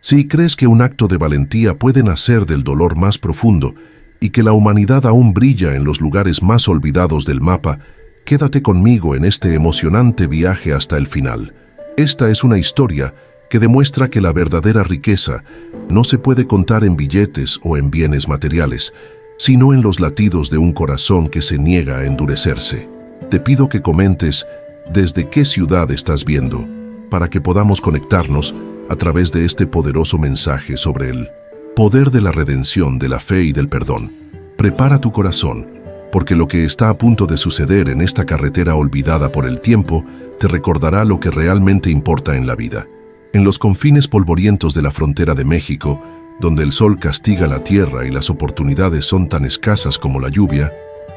Si crees que un acto de valentía puede nacer del dolor más profundo y que la humanidad aún brilla en los lugares más olvidados del mapa, quédate conmigo en este emocionante viaje hasta el final. Esta es una historia que demuestra que la verdadera riqueza no se puede contar en billetes o en bienes materiales, sino en los latidos de un corazón que se niega a endurecerse. Te pido que comentes desde qué ciudad estás viendo, para que podamos conectarnos a través de este poderoso mensaje sobre el poder de la redención, de la fe y del perdón. Prepara tu corazón, porque lo que está a punto de suceder en esta carretera olvidada por el tiempo te recordará lo que realmente importa en la vida. En los confines polvorientos de la frontera de México, donde el sol castiga la tierra y las oportunidades son tan escasas como la lluvia,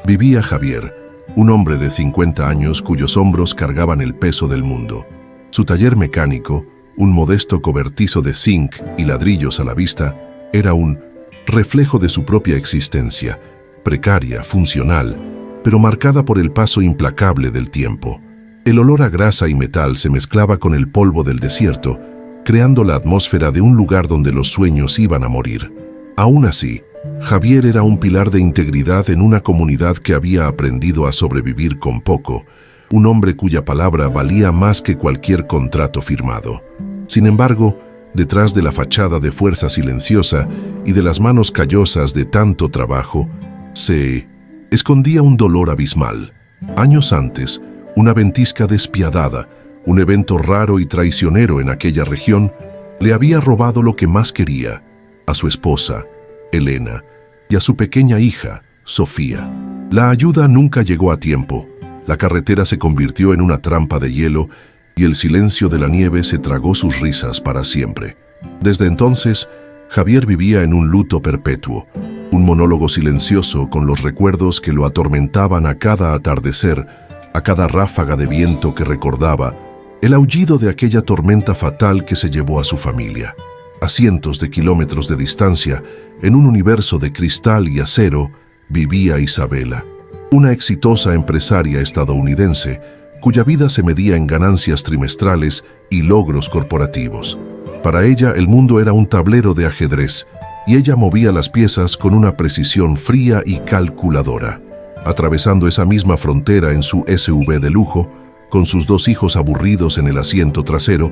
vivía Javier, un hombre de 50 años cuyos hombros cargaban el peso del mundo. Su taller mecánico, un modesto cobertizo de zinc y ladrillos a la vista, era un reflejo de su propia existencia, precaria, funcional, pero marcada por el paso implacable del tiempo. El olor a grasa y metal se mezclaba con el polvo del desierto, creando la atmósfera de un lugar donde los sueños iban a morir. Aún así, Javier era un pilar de integridad en una comunidad que había aprendido a sobrevivir con poco, un hombre cuya palabra valía más que cualquier contrato firmado. Sin embargo, detrás de la fachada de fuerza silenciosa y de las manos callosas de tanto trabajo, se escondía un dolor abismal. Años antes, una ventisca despiadada, un evento raro y traicionero en aquella región, le había robado lo que más quería, a su esposa, Elena, y a su pequeña hija, Sofía. La ayuda nunca llegó a tiempo. La carretera se convirtió en una trampa de hielo y el silencio de la nieve se tragó sus risas para siempre. Desde entonces, Javier vivía en un luto perpetuo, un monólogo silencioso con los recuerdos que lo atormentaban a cada atardecer, a cada ráfaga de viento que recordaba el aullido de aquella tormenta fatal que se llevó a su familia. A cientos de kilómetros de distancia, en un universo de cristal y acero, vivía Isabela, una exitosa empresaria estadounidense cuya vida se medía en ganancias trimestrales y logros corporativos. Para ella el mundo era un tablero de ajedrez y ella movía las piezas con una precisión fría y calculadora. Atravesando esa misma frontera en su SUV de lujo, con sus 2 hijos aburridos en el asiento trasero,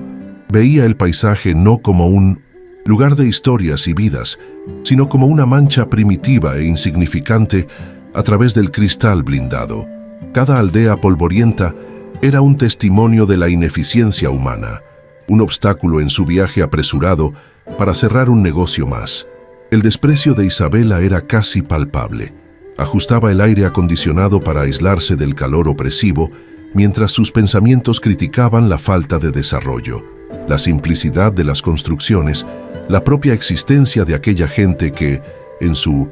veía el paisaje no como un lugar de historias y vidas, sino como una mancha primitiva e insignificante a través del cristal blindado. Cada aldea polvorienta era un testimonio de la ineficiencia humana, un obstáculo en su viaje apresurado para cerrar un negocio más. El desprecio de Isabela era casi palpable. Ajustaba el aire acondicionado para aislarse del calor opresivo, mientras sus pensamientos criticaban la falta de desarrollo, la simplicidad de las construcciones, la propia existencia de aquella gente que, en su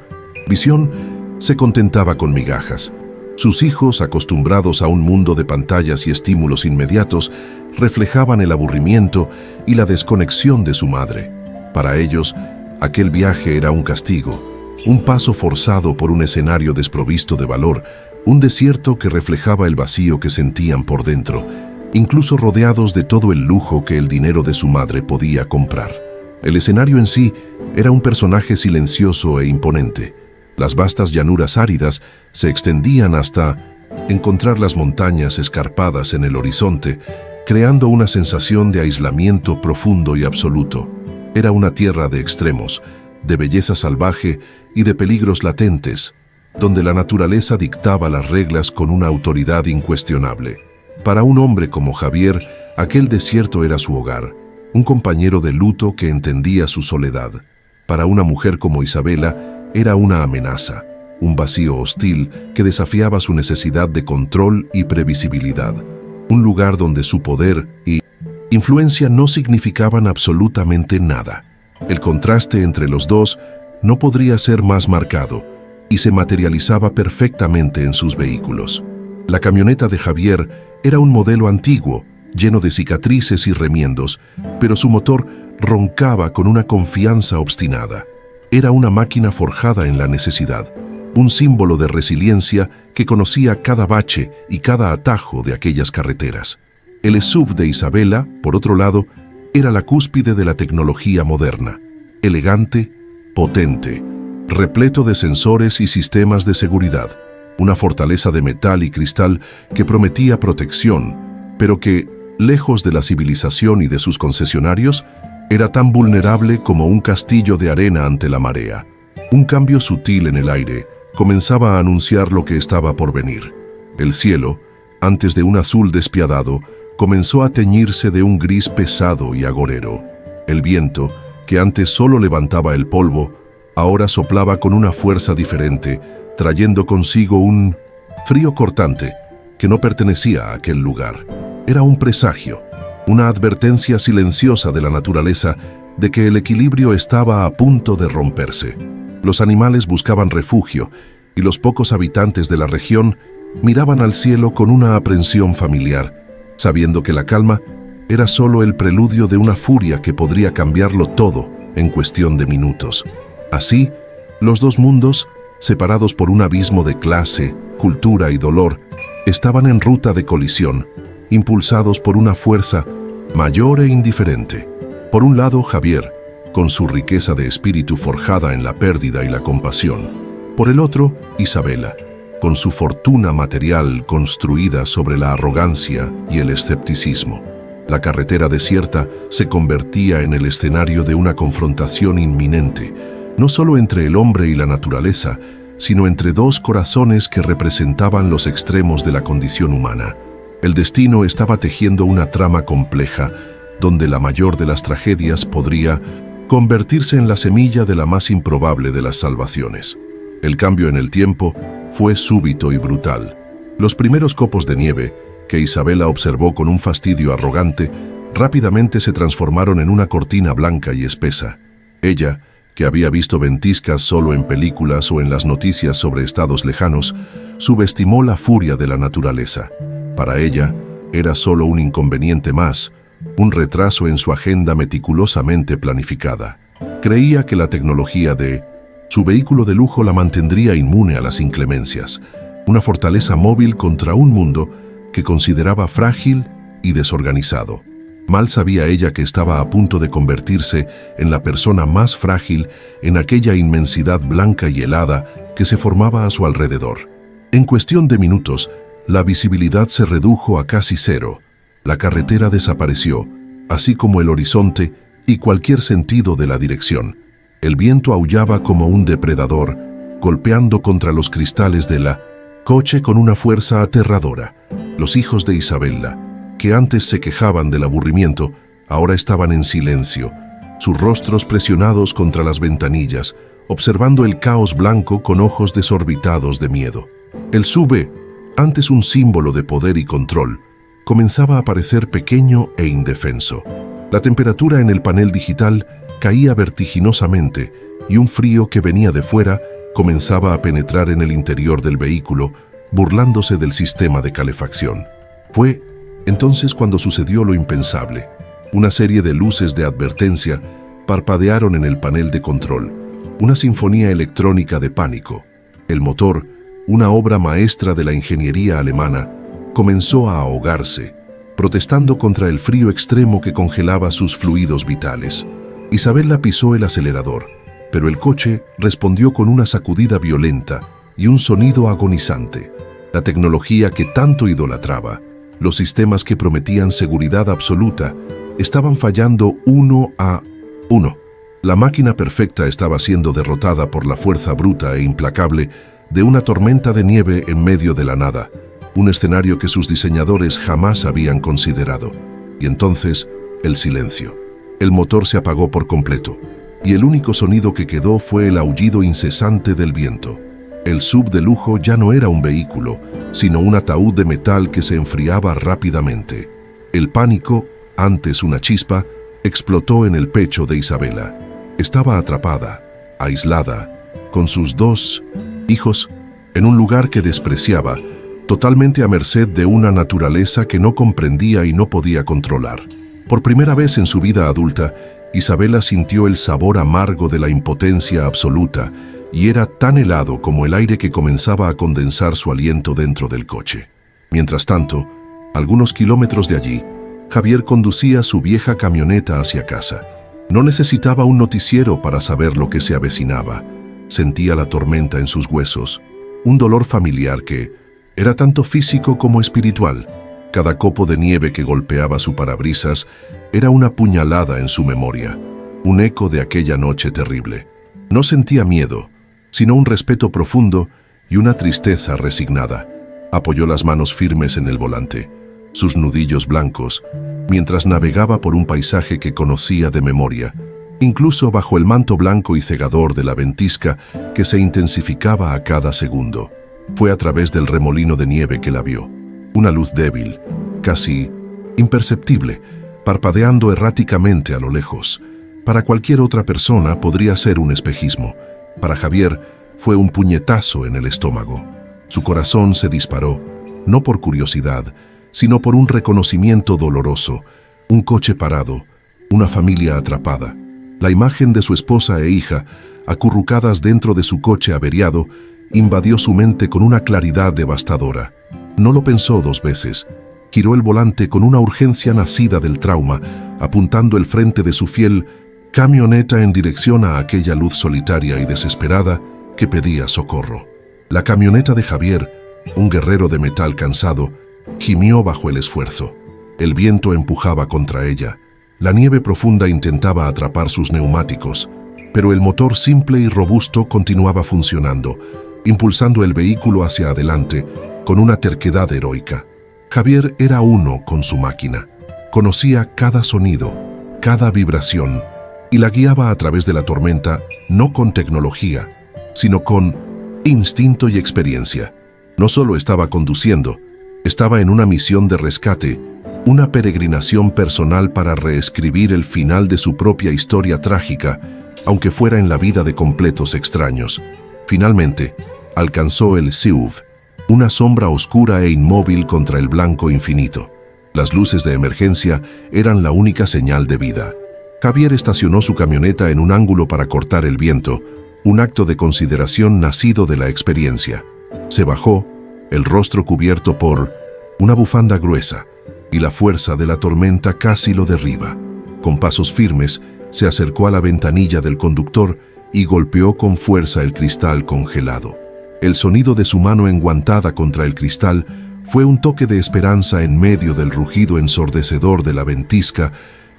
visión, se contentaba con migajas. Sus hijos, acostumbrados a un mundo de pantallas y estímulos inmediatos, reflejaban el aburrimiento y la desconexión de su madre. Para ellos, aquel viaje era un castigo, un paso forzado por un escenario desprovisto de valor, un desierto que reflejaba el vacío que sentían por dentro, incluso rodeados de todo el lujo que el dinero de su madre podía comprar. El escenario en sí era un personaje silencioso e imponente. Las vastas llanuras áridas se extendían hasta encontrar las montañas escarpadas en el horizonte, creando una sensación de aislamiento profundo y absoluto. Era una tierra de extremos, de belleza salvaje y de peligros latentes, donde la naturaleza dictaba las reglas con una autoridad incuestionable. Para un hombre como Javier, aquel desierto era su hogar, un compañero de luto que entendía su soledad. Para una mujer como Isabela, era una amenaza, un vacío hostil que desafiaba su necesidad de control y previsibilidad, un lugar donde su poder y influencia no significaban absolutamente nada. El contraste entre los dos no podría ser más marcado y se materializaba perfectamente en sus vehículos. La camioneta de Javier era un modelo antiguo, lleno de cicatrices y remiendos, pero su motor roncaba con una confianza obstinada. Era una máquina forjada en la necesidad, un símbolo de resiliencia que conocía cada bache y cada atajo de aquellas carreteras. El SUV de Isabela, por otro lado, era la cúspide de la tecnología moderna, elegante, potente, repleto de sensores y sistemas de seguridad, una fortaleza de metal y cristal que prometía protección, pero que, lejos de la civilización y de sus concesionarios, era tan vulnerable como un castillo de arena ante la marea. Un cambio sutil en el aire comenzaba a anunciar lo que estaba por venir. El cielo, antes de un azul despiadado, comenzó a teñirse de un gris pesado y agorero. El viento, que antes solo levantaba el polvo, ahora soplaba con una fuerza diferente, trayendo consigo un frío cortante que no pertenecía a aquel lugar. Era un presagio, una advertencia silenciosa de la naturaleza de que el equilibrio estaba a punto de romperse. Los animales buscaban refugio y los pocos habitantes de la región miraban al cielo con una aprensión familiar, sabiendo que la calma era solo el preludio de una furia que podría cambiarlo todo en cuestión de minutos. Así, los dos mundos, separados por un abismo de clase, cultura y dolor, estaban en ruta de colisión, impulsados por una fuerza mayor e indiferente. Por un lado, Javier, con su riqueza de espíritu forjada en la pérdida y la compasión. Por el otro, Isabela, con su fortuna material construida sobre la arrogancia y el escepticismo. La carretera desierta se convertía en el escenario de una confrontación inminente, no solo entre el hombre y la naturaleza, sino entre dos corazones que representaban los extremos de la condición humana. El destino estaba tejiendo una trama compleja, donde la mayor de las tragedias podría convertirse en la semilla de la más improbable de las salvaciones. El cambio en el tiempo fue súbito y brutal. Los primeros copos de nieve, que Isabela observó con un fastidio arrogante, rápidamente se transformaron en una cortina blanca y espesa. Ella, que había visto ventiscas solo en películas o en las noticias sobre estados lejanos, subestimó la furia de la naturaleza. Para ella, era solo un inconveniente más, un retraso en su agenda meticulosamente planificada. Creía que la tecnología de su vehículo de lujo la mantendría inmune a las inclemencias, una fortaleza móvil contra un mundo que consideraba frágil y desorganizado. Mal sabía ella que estaba a punto de convertirse en la persona más frágil en aquella inmensidad blanca y helada que se formaba a su alrededor. En cuestión de minutos, la visibilidad se redujo a casi cero. La carretera desapareció, así como el horizonte y cualquier sentido de la dirección. El viento aullaba como un depredador, golpeando contra los cristales de la coche con una fuerza aterradora. Los hijos de Isabela, que antes se quejaban del aburrimiento, ahora estaban en silencio, sus rostros presionados contra las ventanillas, observando el caos blanco con ojos desorbitados de miedo. El SUV, antes un símbolo de poder y control, comenzaba a parecer pequeño e indefenso. La temperatura en el panel digital caía vertiginosamente y un frío que venía de fuera comenzaba a penetrar en el interior del vehículo, burlándose del sistema de calefacción. Fue entonces cuando sucedió lo impensable. Una serie de luces de advertencia parpadearon en el panel de control, una sinfonía electrónica de pánico. El motor, una obra maestra de la ingeniería alemana, comenzó a ahogarse, protestando contra el frío extremo que congelaba sus fluidos vitales. Isabela pisó el acelerador, pero el coche respondió con una sacudida violenta y un sonido agonizante. La tecnología que tanto idolatraba, los sistemas que prometían seguridad absoluta, estaban fallando uno a uno. La máquina perfecta estaba siendo derrotada por la fuerza bruta e implacable de una tormenta de nieve en medio de la nada, un escenario que sus diseñadores jamás habían considerado. Y entonces, el silencio. El motor se apagó por completo, y el único sonido que quedó fue el aullido incesante del viento. El SUV de lujo ya no era un vehículo, sino un ataúd de metal que se enfriaba rápidamente. El pánico, antes una chispa, explotó en el pecho de Isabela. Estaba atrapada, aislada, con sus dos hijos, en un lugar que despreciaba, totalmente a merced de una naturaleza que no comprendía y no podía controlar. Por primera vez en su vida adulta, Isabela sintió el sabor amargo de la impotencia absoluta, y era tan helado como el aire que comenzaba a condensar su aliento dentro del coche. Mientras tanto, algunos kilómetros de allí, Javier conducía su vieja camioneta hacia casa. No necesitaba un noticiero para saber lo que se avecinaba. Sentía la tormenta en sus huesos, un dolor familiar que era tanto físico como espiritual. Cada copo de nieve que golpeaba su parabrisas era una puñalada en su memoria, un eco de aquella noche terrible. No sentía miedo, sino un respeto profundo y una tristeza resignada. Apoyó las manos firmes en el volante, sus nudillos blancos, mientras navegaba por un paisaje que conocía de memoria, incluso bajo el manto blanco y cegador de la ventisca que se intensificaba a cada segundo. Fue a través del remolino de nieve que la vio, una luz débil, casi imperceptible, parpadeando erráticamente a lo lejos. Para cualquier otra persona podría ser un espejismo. Para Javier fue un puñetazo en el estómago. Su corazón se disparó, no por curiosidad, sino por un reconocimiento doloroso. Un coche parado, una familia atrapada. La imagen de su esposa e hija, acurrucadas dentro de su coche averiado, invadió su mente con una claridad devastadora. No lo pensó dos veces. Giró el volante con una urgencia nacida del trauma, apuntando el frente de su fiel camioneta en dirección a aquella luz solitaria y desesperada que pedía socorro. La camioneta de Javier, un guerrero de metal cansado, gimió bajo el esfuerzo. El viento empujaba contra ella. La nieve profunda intentaba atrapar sus neumáticos, pero el motor simple y robusto continuaba funcionando, impulsando el vehículo hacia adelante con una terquedad heroica. Javier era uno con su máquina. Conocía cada sonido, cada vibración, y la guiaba a través de la tormenta, no con tecnología, sino con instinto y experiencia. No solo estaba conduciendo, estaba en una misión de rescate, una peregrinación personal para reescribir el final de su propia historia trágica, aunque fuera en la vida de completos extraños. Finalmente, alcanzó el SUV, una sombra oscura e inmóvil contra el blanco infinito. Las luces de emergencia eran la única señal de vida. Javier estacionó su camioneta en un ángulo para cortar el viento, un acto de consideración nacido de la experiencia. Se bajó, el rostro cubierto por una bufanda gruesa, y la fuerza de la tormenta casi lo derriba. Con pasos firmes, se acercó a la ventanilla del conductor y golpeó con fuerza el cristal congelado. El sonido de su mano enguantada contra el cristal fue un toque de esperanza en medio del rugido ensordecedor de la ventisca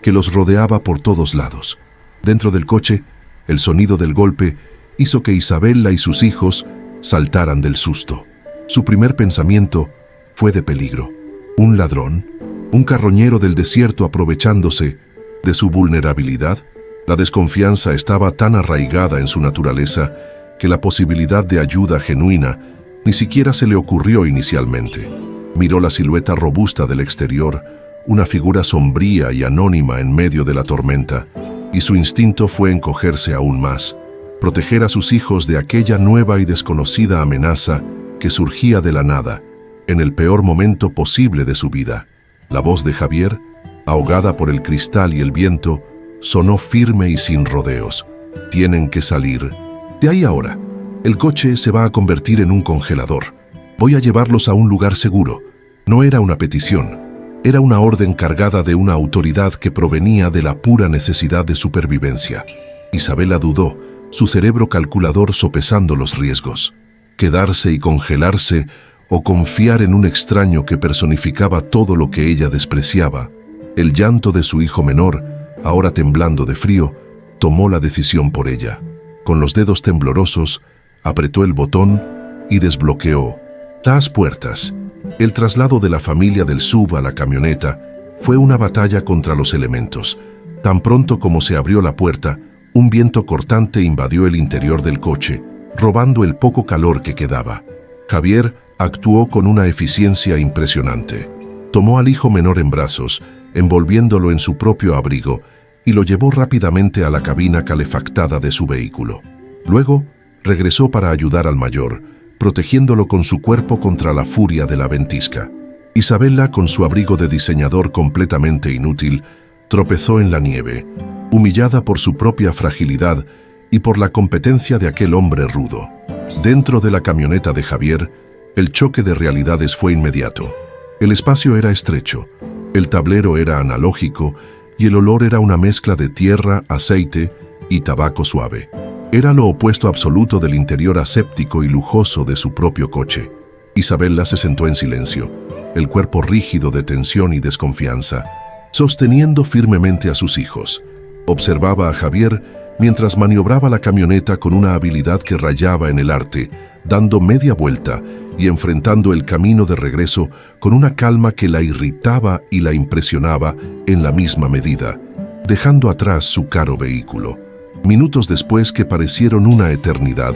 que los rodeaba por todos lados. Dentro del coche, el sonido del golpe hizo que Isabella y sus hijos saltaran del susto. Su primer pensamiento fue de peligro. ¿Un ladrón? ¿Un carroñero del desierto aprovechándose de su vulnerabilidad? La desconfianza estaba tan arraigada en su naturaleza que la posibilidad de ayuda genuina ni siquiera se le ocurrió inicialmente. Miró la silueta robusta del exterior, una figura sombría y anónima en medio de la tormenta, y su instinto fue encogerse aún más, proteger a sus hijos de aquella nueva y desconocida amenaza que surgía de la nada, en el peor momento posible de su vida. La voz de Javier, ahogada por el cristal y el viento, sonó firme y sin rodeos. Tienen que salir. De ahí ahora. El coche se va a convertir en un congelador. Voy a llevarlos a un lugar seguro. No era una petición. Era una orden cargada de una autoridad que provenía de la pura necesidad de supervivencia. Isabella dudó, su cerebro calculador sopesando los riesgos. Quedarse y congelarse o confiar en un extraño que personificaba todo lo que ella despreciaba. El llanto de su hijo menor, ahora temblando de frío, tomó la decisión por ella. Con los dedos temblorosos, apretó el botón y desbloqueó las puertas. El traslado de la familia del SUV a la camioneta fue una batalla contra los elementos. Tan pronto como se abrió la puerta, un viento cortante invadió el interior del coche, robando el poco calor que quedaba. Javier actuó con una eficiencia impresionante. Tomó al hijo menor en brazos, envolviéndolo en su propio abrigo, y lo llevó rápidamente a la cabina calefactada de su vehículo. Luego, regresó para ayudar al mayor, protegiéndolo con su cuerpo contra la furia de la ventisca. Isabella, con su abrigo de diseñador completamente inútil, tropezó en la nieve, humillada por su propia fragilidad y por la competencia de aquel hombre rudo. Dentro de la camioneta de Javier, el choque de realidades fue inmediato. El espacio era estrecho. El tablero era analógico y el olor era una mezcla de tierra, aceite y tabaco suave. Era lo opuesto absoluto del interior aséptico y lujoso de su propio coche. Isabela se sentó en silencio, el cuerpo rígido de tensión y desconfianza, sosteniendo firmemente a sus hijos. Observaba a Javier mientras maniobraba la camioneta con una habilidad que rayaba en el arte, dando media vuelta y enfrentando el camino de regreso con una calma que la irritaba y la impresionaba en la misma medida, dejando atrás su caro vehículo. Minutos después, que parecieron una eternidad,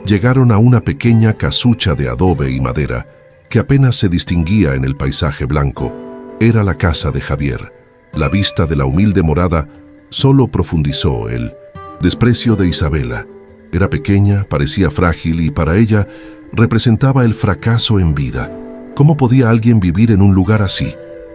llegaron a una pequeña casucha de adobe y madera que apenas se distinguía en el paisaje blanco. Era la casa de Javier. La vista de la humilde morada solo profundizó el desprecio de Isabela. Era pequeña, parecía frágil y para ella representaba el fracaso en vida. ¿Cómo podía alguien vivir en un lugar así?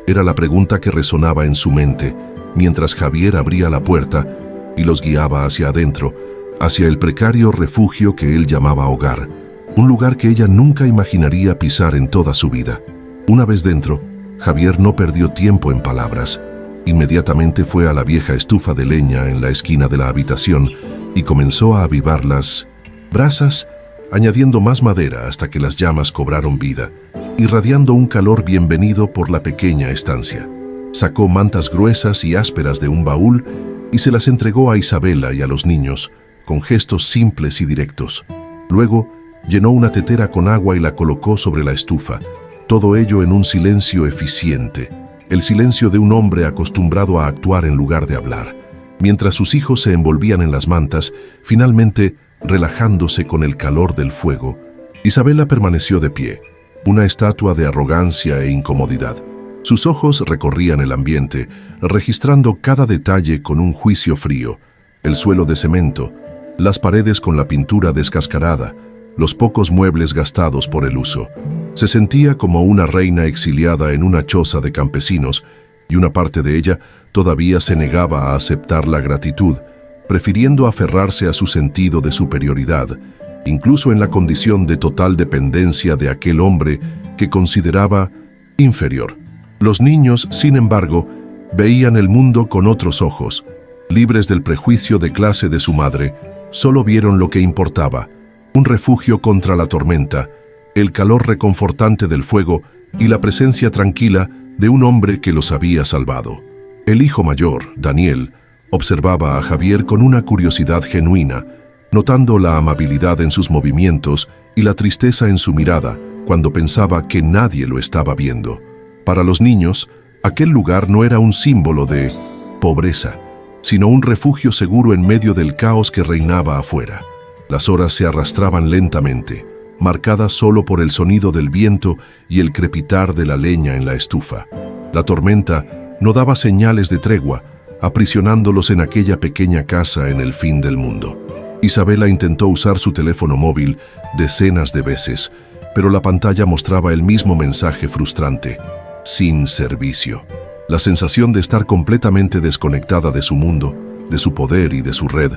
Era la pregunta que resonaba en su mente mientras Javier abría la puerta y los guiaba hacia adentro, hacia el precario refugio que él llamaba hogar, un lugar que ella nunca imaginaría pisar en toda su vida. Una vez dentro, Javier no perdió tiempo en palabras. Inmediatamente fue a la vieja estufa de leña en la esquina de la habitación y comenzó a avivar las brasas, añadiendo más madera hasta que las llamas cobraron vida, irradiando un calor bienvenido por la pequeña estancia. Sacó mantas gruesas y ásperas de un baúl y se las entregó a Isabela y a los niños, con gestos simples y directos. Luego, llenó una tetera con agua y la colocó sobre la estufa, todo ello en un silencio eficiente, el silencio de un hombre acostumbrado a actuar en lugar de hablar. Mientras sus hijos se envolvían en las mantas, finalmente relajándose con el calor del fuego, Isabela permaneció de pie, una estatua de arrogancia e incomodidad. Sus ojos recorrían el ambiente, registrando cada detalle con un juicio frío: el suelo de cemento, las paredes con la pintura descascarada, los pocos muebles gastados por el uso. Se sentía como una reina exiliada en una choza de campesinos, y una parte de ella todavía se negaba a aceptar la gratitud, prefiriendo aferrarse a su sentido de superioridad, incluso en la condición de total dependencia de aquel hombre que consideraba inferior. Los niños, sin embargo, veían el mundo con otros ojos. Libres del prejuicio de clase de su madre, solo vieron lo que importaba: un refugio contra la tormenta, el calor reconfortante del fuego y la presencia tranquila de un hombre que los había salvado. El hijo mayor, Daniel, observaba a Javier con una curiosidad genuina, notando la amabilidad en sus movimientos y la tristeza en su mirada cuando pensaba que nadie lo estaba viendo. Para los niños, aquel lugar no era un símbolo de pobreza, sino un refugio seguro en medio del caos que reinaba afuera. Las horas se arrastraban lentamente, marcadas solo por el sonido del viento y el crepitar de la leña en la estufa. La tormenta no daba señales de tregua, aprisionándolos en aquella pequeña casa en el fin del mundo. Isabela intentó usar su teléfono móvil decenas de veces, pero la pantalla mostraba el mismo mensaje frustrante: sin servicio. La sensación de estar completamente desconectada de su mundo, de su poder y de su red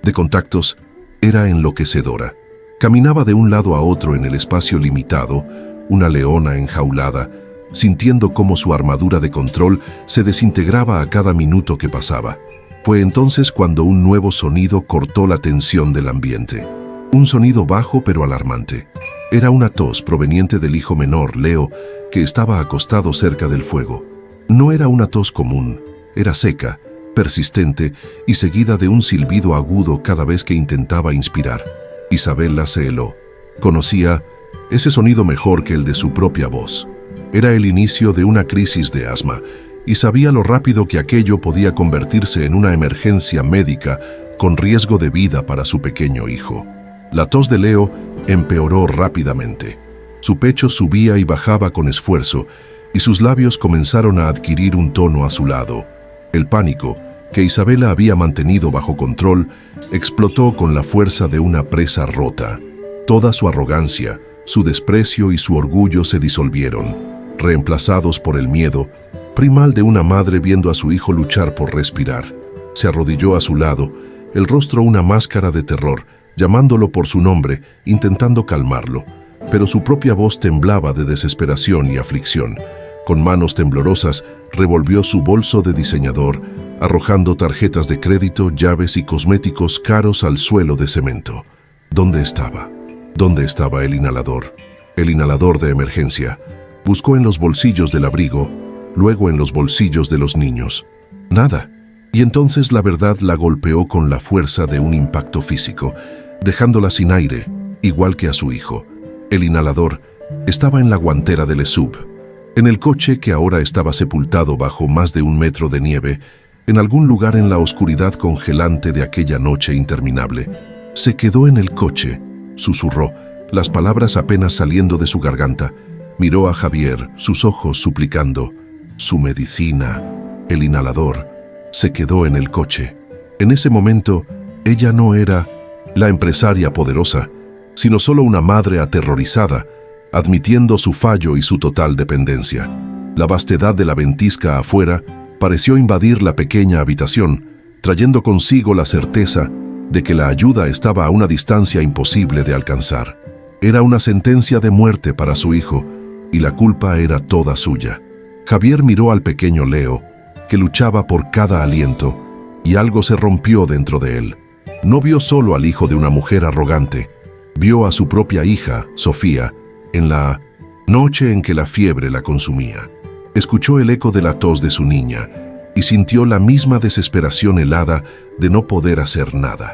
de contactos era enloquecedora. Caminaba de un lado a otro en el espacio limitado, una leona enjaulada, sintiendo cómo su armadura de control se desintegraba a cada minuto que pasaba. Fue entonces cuando un nuevo sonido cortó la tensión del ambiente. Un sonido bajo pero alarmante. Era una tos proveniente del hijo menor, Leo, que estaba acostado cerca del fuego. No era una tos común, era seca, persistente y seguida de un silbido agudo cada vez que intentaba inspirar. Isabela se heló. Conocía ese sonido mejor que el de su propia voz. Era el inicio de una crisis de asma, y sabía lo rápido que aquello podía convertirse en una emergencia médica con riesgo de vida para su pequeño hijo. La tos de Leo empeoró rápidamente. Su pecho subía y bajaba con esfuerzo, y sus labios comenzaron a adquirir un tono azulado. El pánico, que Isabela había mantenido bajo control, explotó con la fuerza de una presa rota. Toda su arrogancia, su desprecio y su orgullo se disolvieron, reemplazados por el miedo, primal de una madre viendo a su hijo luchar por respirar. Se arrodilló a su lado, el rostro una máscara de terror, llamándolo por su nombre, intentando calmarlo, pero su propia voz temblaba de desesperación y aflicción. Con manos temblorosas, revolvió su bolso de diseñador, arrojando tarjetas de crédito, llaves y cosméticos caros al suelo de cemento. ¿Dónde estaba? ¿Dónde estaba el inhalador? El inhalador de emergencia. Buscó en los bolsillos del abrigo, luego en los bolsillos de los niños. Nada. Y entonces la verdad la golpeó con la fuerza de un impacto físico, dejándola sin aire, igual que a su hijo. El inhalador estaba en la guantera del SUV. En el coche, que ahora estaba sepultado bajo más de 1 metro de nieve, en algún lugar en la oscuridad congelante de aquella noche interminable. Se quedó en el coche, susurró, las palabras apenas saliendo de su garganta. Miró a Javier, sus ojos suplicando. Su medicina, el inhalador, se quedó en el coche. En ese momento, ella no era la empresaria poderosa, sino solo una madre aterrorizada, admitiendo su fallo y su total dependencia. La vastedad de la ventisca afuera pareció invadir la pequeña habitación, trayendo consigo la certeza de que la ayuda estaba a una distancia imposible de alcanzar. Era una sentencia de muerte para su hijo, y la culpa era toda suya. Javier miró al pequeño Leo, que luchaba por cada aliento, y algo se rompió dentro de él. No vio solo al hijo de una mujer arrogante, vio a su propia hija, Sofía, en la noche en que la fiebre la consumía. Escuchó el eco de la tos de su niña y sintió la misma desesperación helada de no poder hacer nada.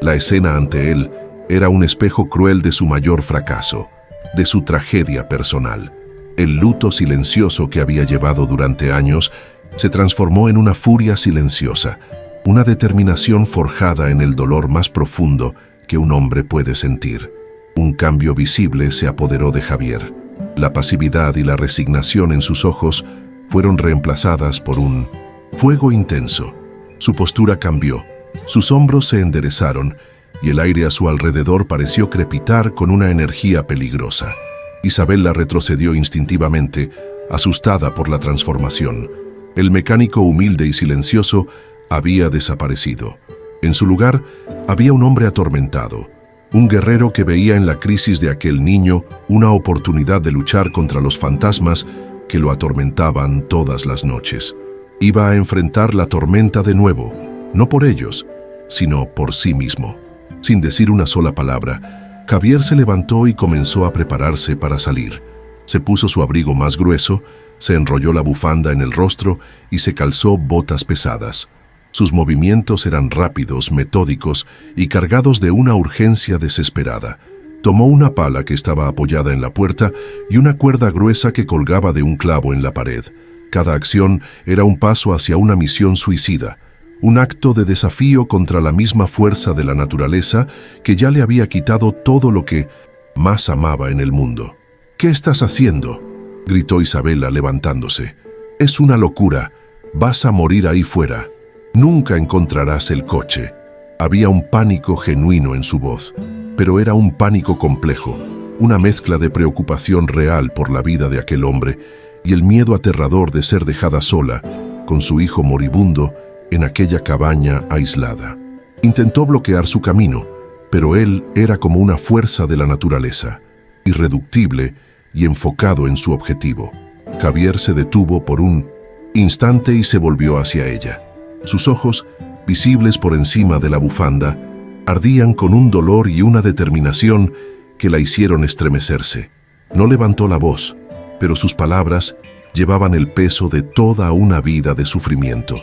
La escena ante él era un espejo cruel de su mayor fracaso, de su tragedia personal. El luto silencioso que había llevado durante años se transformó en una furia silenciosa, una determinación forjada en el dolor más profundo que un hombre puede sentir. Un cambio visible se apoderó de Javier. La pasividad y la resignación en sus ojos fueron reemplazadas por un fuego intenso. Su postura cambió, sus hombros se enderezaron y el aire a su alrededor pareció crepitar con una energía peligrosa. Isabela retrocedió instintivamente, asustada por la transformación. El mecánico humilde y silencioso había desaparecido. En su lugar había un hombre atormentado, un guerrero que veía en la crisis de aquel niño una oportunidad de luchar contra los fantasmas que lo atormentaban todas las noches. Iba a enfrentar la tormenta de nuevo, no por ellos, sino por sí mismo. Sin decir una sola palabra, Javier se levantó y comenzó a prepararse para salir. Se puso su abrigo más grueso, se enrolló la bufanda en el rostro y se calzó botas pesadas. Sus movimientos eran rápidos, metódicos y cargados de una urgencia desesperada. Tomó una pala que estaba apoyada en la puerta y una cuerda gruesa que colgaba de un clavo en la pared. Cada acción era un paso hacia una misión suicida, un acto de desafío contra la misma fuerza de la naturaleza que ya le había quitado todo lo que más amaba en el mundo. «¿Qué estás haciendo?», gritó Isabela levantándose. «Es una locura. Vas a morir ahí fuera. Nunca encontrarás el coche». Había un pánico genuino en su voz, pero era un pánico complejo, una mezcla de preocupación real por la vida de aquel hombre y el miedo aterrador de ser dejada sola, con su hijo moribundo, en aquella cabaña aislada. Intentó bloquear su camino, pero él era como una fuerza de la naturaleza, irreductible y enfocado en su objetivo. Javier se detuvo por un instante y se volvió hacia ella. Sus ojos, visibles por encima de la bufanda, ardían con un dolor y una determinación que la hicieron estremecerse. No levantó la voz, pero sus palabras llevaban el peso de toda una vida de sufrimiento.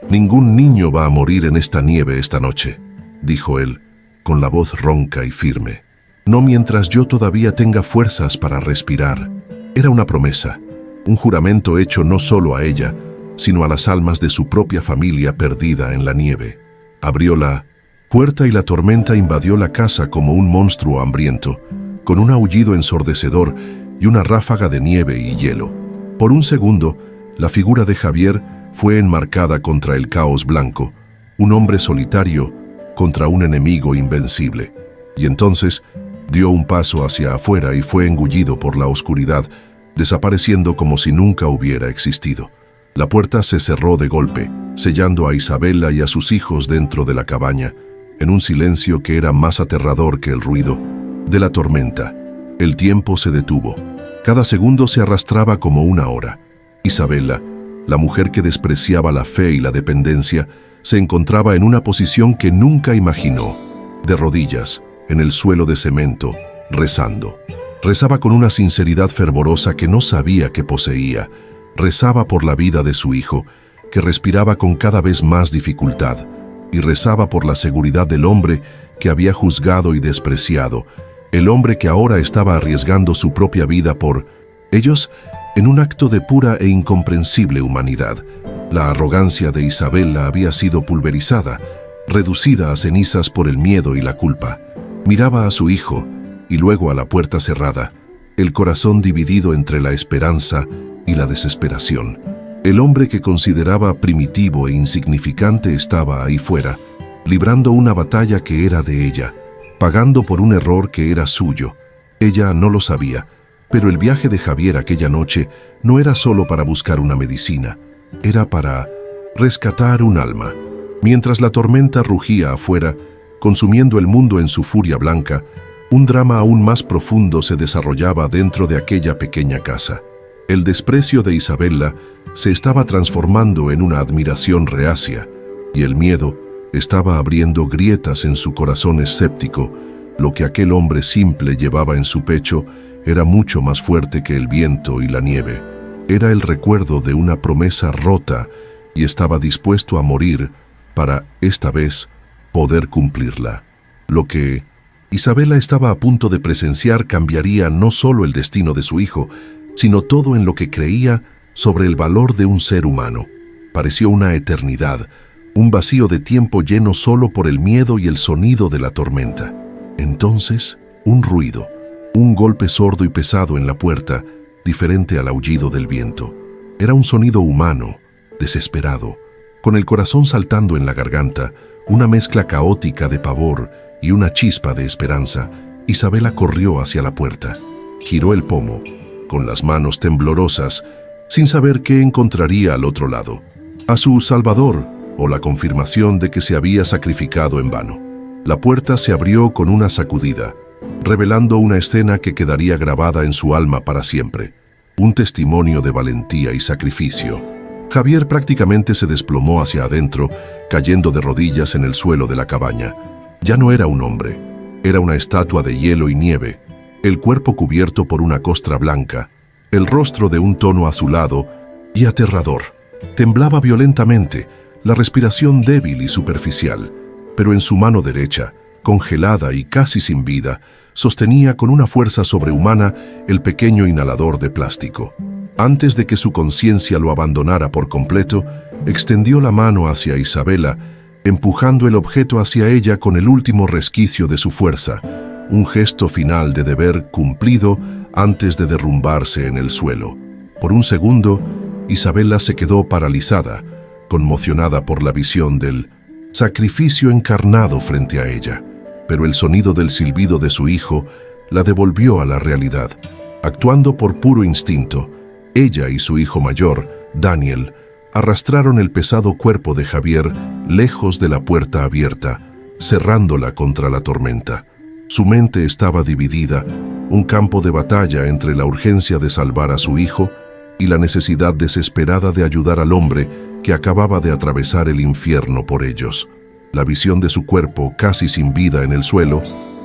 «Ningún niño va a morir en esta nieve esta noche», dijo él, con la voz ronca y firme. «No mientras yo todavía tenga fuerzas para respirar». Era una promesa, un juramento hecho no solo a ella, sino a las almas de su propia familia perdida en la nieve. Abrió la puerta y la tormenta invadió la casa como un monstruo hambriento, con un aullido ensordecedor y una ráfaga de nieve y hielo. Por un segundo, la figura de Javier fue enmarcada contra el caos blanco, un hombre solitario contra un enemigo invencible. Y entonces dio un paso hacia afuera y fue engullido por la oscuridad, desapareciendo como si nunca hubiera existido. La puerta se cerró de golpe, sellando a Isabela y a sus hijos dentro de la cabaña, en un silencio que era más aterrador que el ruido de la tormenta. El tiempo se detuvo. Cada segundo se arrastraba como una hora. Isabela, La mujer que despreciaba la fe y la dependencia se encontraba en una posición que nunca imaginó, de rodillas, en el suelo de cemento, rezando. Rezaba con una sinceridad fervorosa que no sabía que poseía. Rezaba por la vida de su hijo, que respiraba con cada vez más dificultad, y rezaba por la seguridad del hombre que había juzgado y despreciado, el hombre que ahora estaba arriesgando su propia vida por ellos en un acto de pura e incomprensible humanidad. La arrogancia de Isabella había sido pulverizada, reducida a cenizas por el miedo y la culpa. Miraba a su hijo y luego a la puerta cerrada, el corazón dividido entre la esperanza y la desesperación. El hombre que consideraba primitivo e insignificante estaba ahí fuera, librando una batalla que era de ella, pagando por un error que era suyo. Ella no lo sabía, pero el viaje de Javier aquella noche no era solo para buscar una medicina, era para rescatar un alma. Mientras la tormenta rugía afuera, consumiendo el mundo en su furia blanca, un drama aún más profundo se desarrollaba dentro de aquella pequeña casa. El desprecio de Isabella se estaba transformando en una admiración reacia, y el miedo estaba abriendo grietas en su corazón escéptico. Lo que aquel hombre simple llevaba en su pecho era mucho más fuerte que el viento y la nieve. Era el recuerdo de una promesa rota y estaba dispuesto a morir para, esta vez, poder cumplirla. Lo que Isabella estaba a punto de presenciar cambiaría no solo el destino de su hijo, sino todo en lo que creía sobre el valor de un ser humano. Pareció una eternidad, un vacío de tiempo lleno solo por el miedo y el sonido de la tormenta. Entonces, un ruido, un golpe sordo y pesado en la puerta, diferente al aullido del viento. Era un sonido humano, desesperado, con el corazón saltando en la garganta, una mezcla caótica de pavor y una chispa de esperanza. Isabella corrió hacia la puerta, giró el pomo, con las manos temblorosas, sin saber qué encontraría al otro lado. A su Salvador, o la confirmación de que se había sacrificado en vano. La puerta se abrió con una sacudida, revelando una escena que quedaría grabada en su alma para siempre. Un testimonio de valentía y sacrificio. Javier prácticamente se desplomó hacia adentro, cayendo de rodillas en el suelo de la cabaña. Ya no era un hombre, era una estatua de hielo y nieve, el cuerpo cubierto por una costra blanca, el rostro de un tono azulado y aterrador. Temblaba violentamente, la respiración débil y superficial, pero en su mano derecha, congelada y casi sin vida, sostenía con una fuerza sobrehumana el pequeño inhalador de plástico. Antes de que su conciencia lo abandonara por completo, extendió la mano hacia Isabella, empujando el objeto hacia ella con el último resquicio de su fuerza, un gesto final de deber cumplido antes de derrumbarse en el suelo. Por un segundo, Isabella se quedó paralizada, conmocionada por la visión del sacrificio encarnado frente a ella, pero el sonido del silbido de su hijo la devolvió a la realidad. Actuando por puro instinto, ella y su hijo mayor, Daniel, arrastraron el pesado cuerpo de Javier lejos de la puerta abierta, cerrándola contra la tormenta. Su mente estaba dividida, un campo de batalla entre la urgencia de salvar a su hijo y la necesidad desesperada de ayudar al hombre que acababa de atravesar el infierno por ellos. La visión de su cuerpo, casi sin vida en el suelo,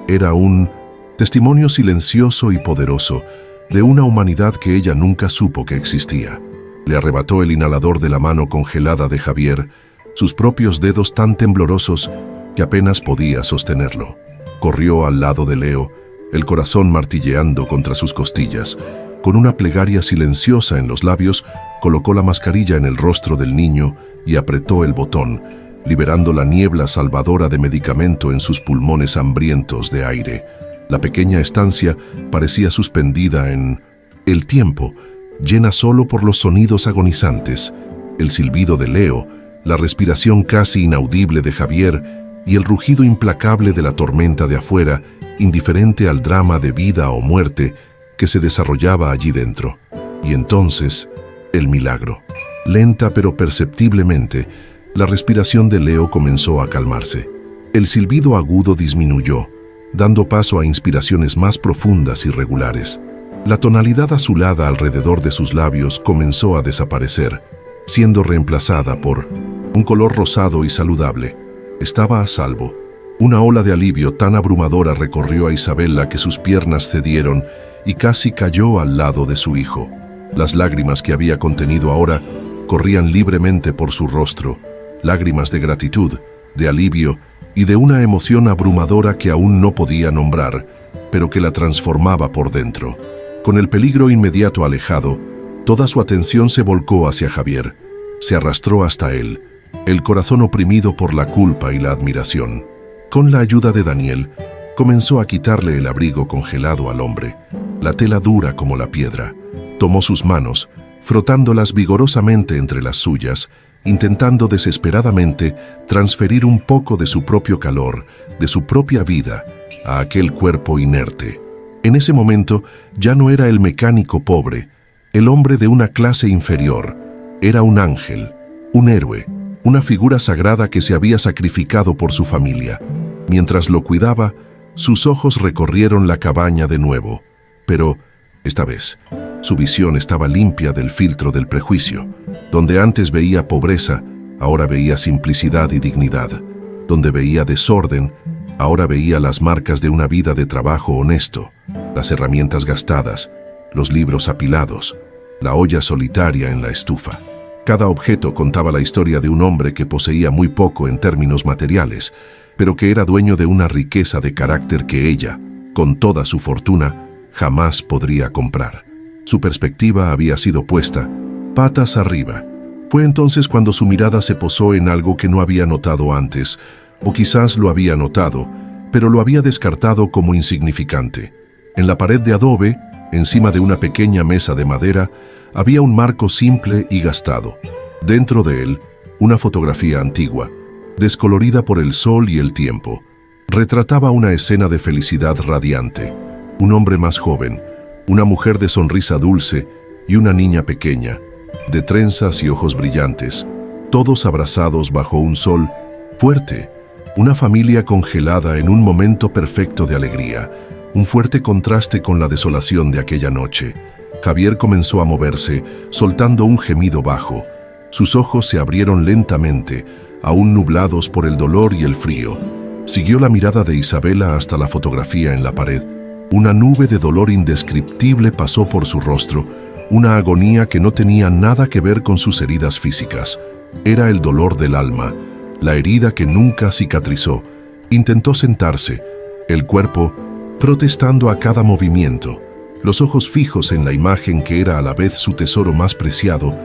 era un testimonio silencioso y poderoso de una humanidad que ella nunca supo que existía. Le arrebató el inhalador de la mano congelada de Javier, sus propios dedos tan temblorosos que apenas podía sostenerlo. Corrió al lado de Leo, el corazón martilleando contra sus costillas. Con una plegaria silenciosa en los labios, colocó la mascarilla en el rostro del niño y apretó el botón, liberando la niebla salvadora de medicamento en sus pulmones hambrientos de aire. La pequeña estancia parecía suspendida en el tiempo, llena solo por los sonidos agonizantes, el silbido de Leo, la respiración casi inaudible de Javier y el rugido implacable de la tormenta de afuera, indiferente al drama de vida o muerte que se desarrollaba allí dentro. Y entonces, el milagro. Lenta pero perceptiblemente, la respiración de Leo comenzó a calmarse. El silbido agudo disminuyó, dando paso a inspiraciones más profundas y regulares. La tonalidad azulada alrededor de sus labios comenzó a desaparecer. siendo reemplazada por un color rosado y saludable. Estaba a salvo. Una ola de alivio tan abrumadora recorrió a Isabela que sus piernas cedieron y casi cayó al lado de su hijo. Las lágrimas que había contenido ahora corrían libremente por su rostro, lágrimas de gratitud, de alivio y de una emoción abrumadora que aún no podía nombrar, pero que la transformaba por dentro. Con el peligro inmediato alejado, toda su atención se volcó hacia Javier. Se arrastró hasta él, el corazón oprimido por la culpa y la admiración. Con la ayuda de Daniel, comenzó a quitarle el abrigo congelado al hombre, la tela dura como la piedra. Tomó sus manos, frotándolas vigorosamente entre las suyas, intentando desesperadamente transferir un poco de su propio calor, de su propia vida, a aquel cuerpo inerte. En ese momento ya no era el mecánico pobre, el hombre de una clase inferior. Era un ángel, un héroe, una figura sagrada que se había sacrificado por su familia. Mientras lo cuidaba, sus ojos recorrieron la cabaña de nuevo, pero, esta vez, su visión estaba limpia del filtro del prejuicio. Donde antes veía pobreza, ahora veía simplicidad y dignidad. Donde veía desorden, ahora veía las marcas de una vida de trabajo honesto, las herramientas gastadas, los libros apilados, la olla solitaria en la estufa. Cada objeto contaba la historia de un hombre que poseía muy poco en términos materiales, pero que era dueño de una riqueza de carácter que ella, con toda su fortuna, jamás podría comprar. Su perspectiva había sido puesta patas arriba. Fue entonces cuando su mirada se posó en algo que no había notado antes, o quizás lo había notado, pero lo había descartado como insignificante. En la pared de adobe, encima de una pequeña mesa de madera, había un marco simple y gastado. Dentro de él, una fotografía antigua, descolorida por el sol y el tiempo. Retrataba una escena de felicidad radiante. Un hombre más joven, una mujer de sonrisa dulce y una niña pequeña, de trenzas y ojos brillantes, todos abrazados bajo un sol fuerte. Una familia congelada en un momento perfecto de alegría, un fuerte contraste con la desolación de aquella noche. Javier comenzó a moverse, soltando un gemido bajo. Sus ojos se abrieron lentamente, aún nublados por el dolor y el frío. Siguió la mirada de Isabela hasta la fotografía en la pared. Una nube de dolor indescriptible pasó por su rostro, una agonía que no tenía nada que ver con sus heridas físicas. Era el dolor del alma, la herida que nunca cicatrizó. Intentó sentarse, el cuerpo protestando a cada movimiento, los ojos fijos en la imagen que era a la vez su tesoro más preciado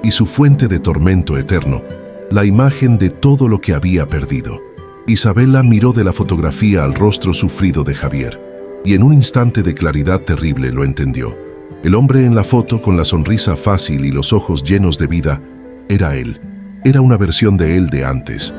y su fuente de tormento eterno, la imagen de todo lo que había perdido. Isabela miró de la fotografía al rostro sufrido de Javier, y en un instante de claridad terrible lo entendió. El hombre en la foto, con la sonrisa fácil y los ojos llenos de vida, era él. Era una versión de él de antes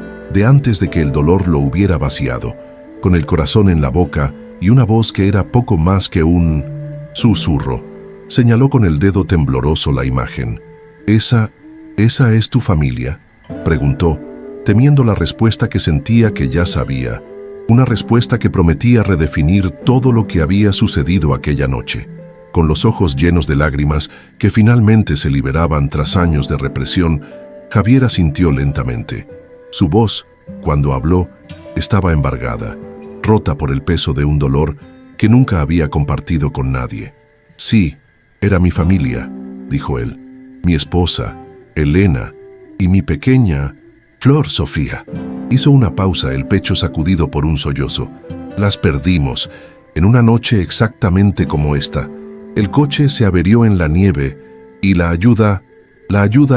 de que el dolor lo hubiera vaciado, con el corazón en la boca y una voz que era poco más que un susurro. Señaló con el dedo tembloroso la imagen. ¿Esa es tu familia?», preguntó, temiendo la respuesta que sentía que ya sabía, una respuesta que prometía redefinir todo lo que había sucedido aquella noche. Con los ojos llenos de lágrimas que finalmente se liberaban tras años de represión, Javier asintió lentamente. Su voz, cuando habló, estaba embargada, rota por el peso de un dolor que nunca había compartido con nadie. «Sí, era mi familia», dijo él, «mi esposa, Elena, y mi pequeña, Flor Sofía». Hizo una pausa, el pecho sacudido por un sollozo. «Las perdimos, en una noche exactamente como esta. El coche se averió en la nieve y la ayuda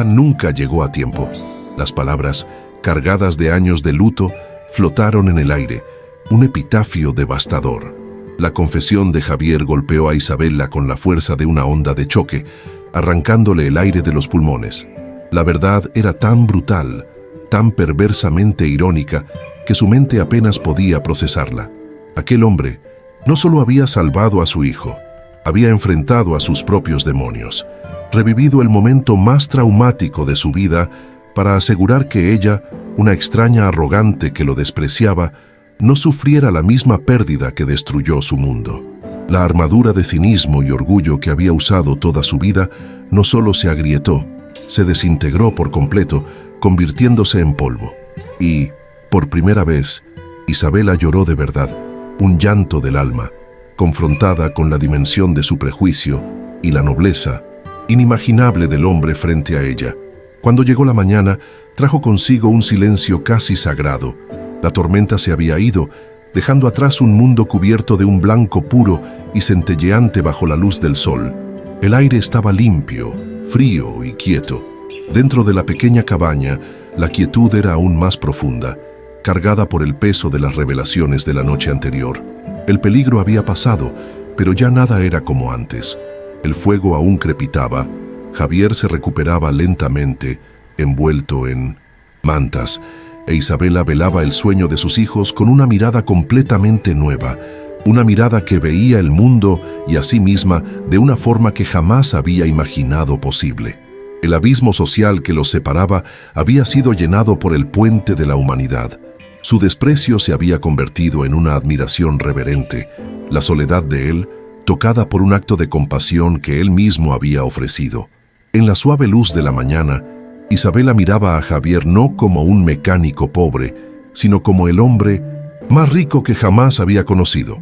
nunca llegó a tiempo». Las palabras, cargadas de años de luto, flotaron en el aire, un epitafio devastador. La confesión de Javier golpeó a Isabela con la fuerza de una onda de choque, arrancándole el aire de los pulmones. La verdad era tan brutal, tan perversamente irónica, que su mente apenas podía procesarla. Aquel hombre no solo había salvado a su hijo, había enfrentado a sus propios demonios, revivido el momento más traumático de su vida para asegurar que ella, una extraña arrogante que lo despreciaba, no sufriera la misma pérdida que destruyó su mundo. La armadura de cinismo y orgullo que había usado toda su vida no solo se agrietó, se desintegró por completo, convirtiéndose en polvo. Y, por primera vez, Isabela lloró de verdad, un llanto del alma, confrontada con la dimensión de su prejuicio y la nobleza inimaginable del hombre frente a ella. Cuando llegó la mañana, trajo consigo un silencio casi sagrado. La tormenta se había ido, dejando atrás un mundo cubierto de un blanco puro y centelleante bajo la luz del sol. El aire estaba limpio, frío y quieto. Dentro de la pequeña cabaña, la quietud era aún más profunda, cargada por el peso de las revelaciones de la noche anterior. El peligro había pasado, pero ya nada era como antes. El fuego aún crepitaba. Javier se recuperaba lentamente, envuelto en mantas, e Isabela velaba el sueño de sus hijos con una mirada completamente nueva, una mirada que veía el mundo y a sí misma de una forma que jamás había imaginado posible. El abismo social que los separaba había sido llenado por el puente de la humanidad. Su desprecio se había convertido en una admiración reverente, la soledad de él, tocada por un acto de compasión que él mismo había ofrecido. En la suave luz de la mañana, Isabela miraba a Javier no como un mecánico pobre, sino como el hombre más rico que jamás había conocido,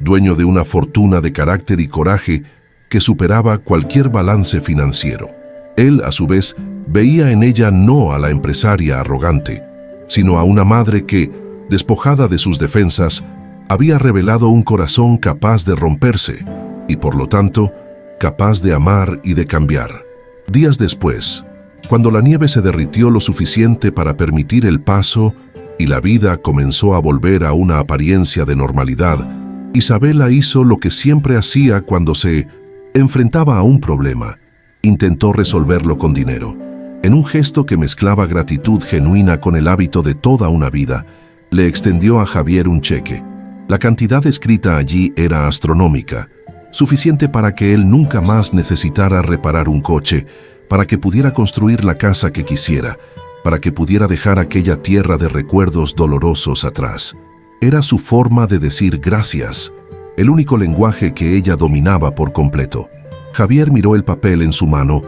dueño de una fortuna de carácter y coraje que superaba cualquier balance financiero. Él, a su vez, veía en ella no a la empresaria arrogante, sino a una madre que, despojada de sus defensas, había revelado un corazón capaz de romperse y, por lo tanto, capaz de amar y de cambiar. Días después, cuando la nieve se derritió lo suficiente para permitir el paso y la vida comenzó a volver a una apariencia de normalidad, Isabela hizo lo que siempre hacía cuando se enfrentaba a un problema. Intentó resolverlo con dinero. En un gesto que mezclaba gratitud genuina con el hábito de toda una vida, le extendió a Javier un cheque. La cantidad escrita allí era astronómica, suficiente para que él nunca más necesitara reparar un coche, para que pudiera construir la casa que quisiera, para que pudiera dejar aquella tierra de recuerdos dolorosos atrás. Era su forma de decir gracias, el único lenguaje que ella dominaba por completo. Javier miró el papel en su mano,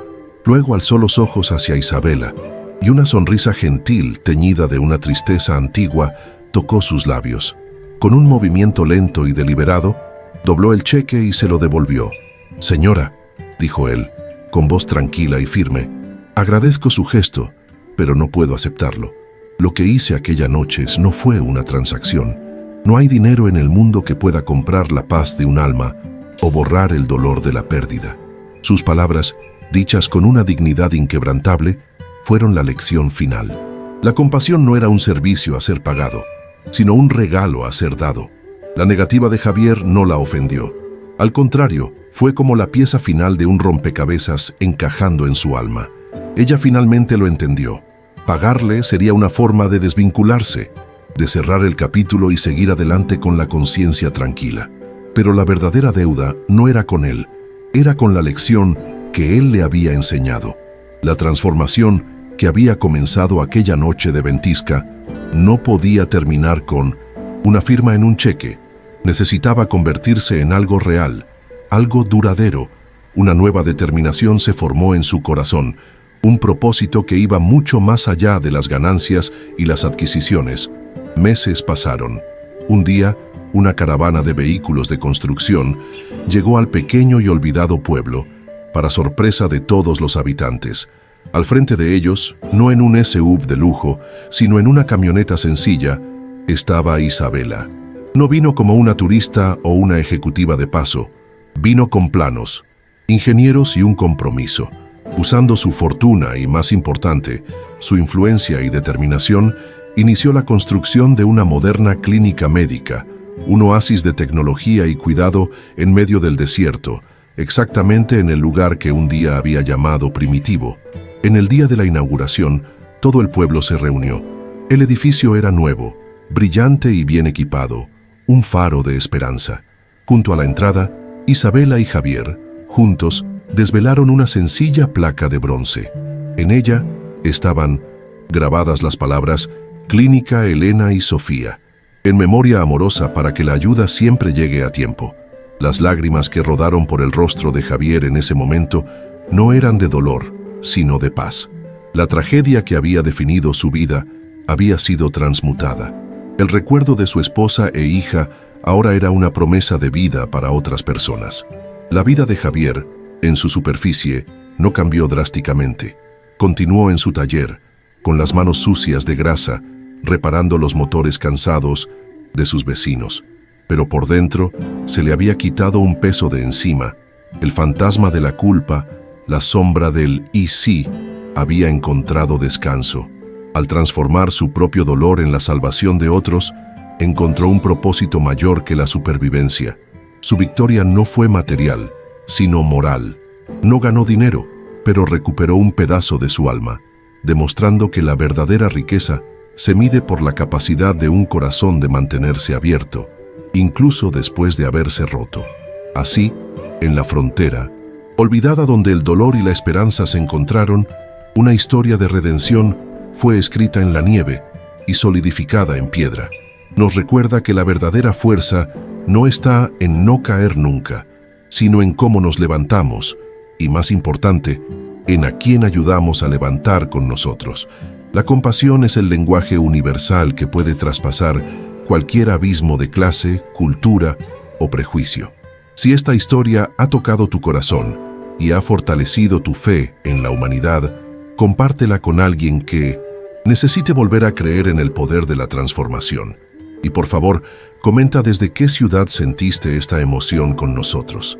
luego alzó los ojos hacia Isabela, y una sonrisa gentil, teñida de una tristeza antigua, tocó sus labios. Con un movimiento lento y deliberado, dobló el cheque y se lo devolvió. «Señora», dijo él, con voz tranquila y firme, «agradezco su gesto, pero no puedo aceptarlo. Lo que hice aquella noche no fue una transacción. No hay dinero en el mundo que pueda comprar la paz de un alma o borrar el dolor de la pérdida». Sus palabras, dichas con una dignidad inquebrantable, fueron la lección final. La compasión no era un servicio a ser pagado, sino un regalo a ser dado. La negativa de Javier no la ofendió. Al contrario, fue como la pieza final de un rompecabezas encajando en su alma. Ella finalmente lo entendió. Pagarle sería una forma de desvincularse, de cerrar el capítulo y seguir adelante con la conciencia tranquila. Pero la verdadera deuda no era con él, era con la lección que él le había enseñado. La transformación que había comenzado aquella noche de ventisca no podía terminar con una firma en un cheque. Necesitaba convertirse en algo real, algo duradero. Una nueva determinación se formó en su corazón, un propósito que iba mucho más allá de las ganancias y las adquisiciones. Meses pasaron. Un día, una caravana de vehículos de construcción llegó al pequeño y olvidado pueblo, para sorpresa de todos los habitantes. Al frente de ellos, no en un SUV de lujo, sino en una camioneta sencilla, estaba Isabela. No vino como una turista o una ejecutiva de paso, vino con planos, ingenieros y un compromiso. Usando su fortuna y, más importante, su influencia y determinación, inició la construcción de una moderna clínica médica, un oasis de tecnología y cuidado en medio del desierto, exactamente en el lugar que un día había llamado Primitivo. En el día de la inauguración, todo el pueblo se reunió. El edificio era nuevo, brillante y bien equipado, un faro de esperanza. Junto a la entrada, Isabela y Javier, juntos, desvelaron una sencilla placa de bronce. En ella estaban grabadas las palabras Clínica Elena y Sofía, en memoria amorosa para que la ayuda siempre llegue a tiempo. Las lágrimas que rodaron por el rostro de Javier en ese momento no eran de dolor, sino de paz. La tragedia que había definido su vida había sido transmutada. El recuerdo de su esposa e hija ahora era una promesa de vida para otras personas. La vida de Javier, en su superficie, no cambió drásticamente. Continuó en su taller, con las manos sucias de grasa, reparando los motores cansados de sus vecinos. Pero por dentro se le había quitado un peso de encima. El fantasma de la culpa, la sombra del «y sí», había encontrado descanso. Al transformar su propio dolor en la salvación de otros, encontró un propósito mayor que la supervivencia. Su victoria no fue material, sino moral. No ganó dinero, pero recuperó un pedazo de su alma, demostrando que la verdadera riqueza se mide por la capacidad de un corazón de mantenerse abierto, incluso después de haberse roto. Así, en la frontera, olvidada donde el dolor y la esperanza se encontraron, una historia de redención fue escrita en la nieve y solidificada en piedra. Nos recuerda que la verdadera fuerza no está en no caer nunca, sino en cómo nos levantamos y, más importante, en a quién ayudamos a levantar con nosotros. La compasión es el lenguaje universal que puede traspasar cualquier abismo de clase, cultura o prejuicio. Si esta historia ha tocado tu corazón y ha fortalecido tu fe en la humanidad, compártela con alguien que necesite volver a creer en el poder de la transformación. Y por favor, comenta desde qué ciudad sentiste esta emoción con nosotros.